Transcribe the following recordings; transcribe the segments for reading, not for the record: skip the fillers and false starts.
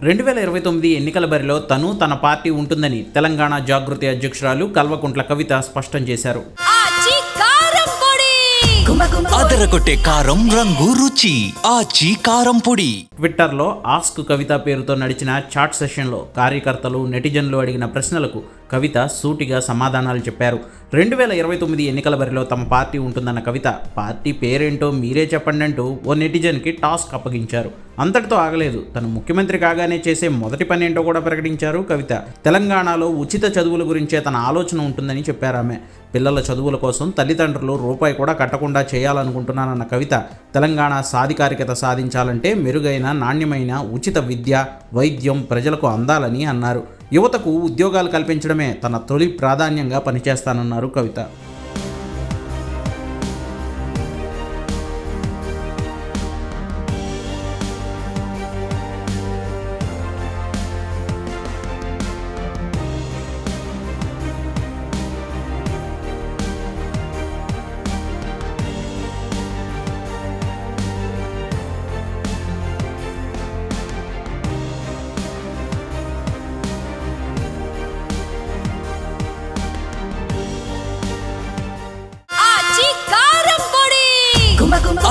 2029 ఎన్నికల బరిలో తన పార్టీ ఉంటుందని తెలంగాణ జాగృతి అధ్యక్షురాలు కల్వకుంట్ల కవిత స్పష్టం చేశారు. అదరగొట్టే కారం రంగు రుచి ఆచి కారం పొడి. ట్విట్టర్లో ఆస్క్ కవిత పేరుతో నడిచిన చాట్ సెషన్లో కార్యకర్తలు నెటిజన్లు అడిగిన ప్రశ్నలకు కవిత సూటిగా సమాధానాలు చెప్పారు. 2029 ఎన్నికల బరిలో తమ పార్టీ ఉంటుందన్న కవిత పార్టీ పేరేంటో మీరే చెప్పండి అంటూ ఓ నెటిజన్కి టాస్క్ అప్పగించారు. అంతటితో ఆగలేదు. తను ముఖ్యమంత్రి కాగానే చేసే మొదటి పని ఏంటో కూడా ప్రకటించారు కవిత. తెలంగాణలో ఉచిత చదువుల గురించే తన ఆలోచన ఉంటుందని చెప్పారామె. పిల్లల చదువుల కోసం తల్లిదండ్రులు రూపాయి కూడా కట్టకుండా చేయాలనుకుంటున్నానన్న కవిత తెలంగాణ సాధికారికత సాధించాలంటే మెరుగైన నాణ్యమైన ఉచిత విద్య, వైద్యం ప్రజలకు అందాలని అన్నారు. యువతకు ఉద్యోగాలు కల్పించడమే తన తొలి ప్రాధాన్యంగా పనిచేస్తానన్నారు కవిత.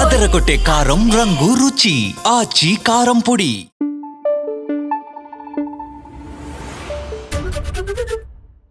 అదరగొట్టే కారం రంగు రుచి ఆచి కారం పొడి.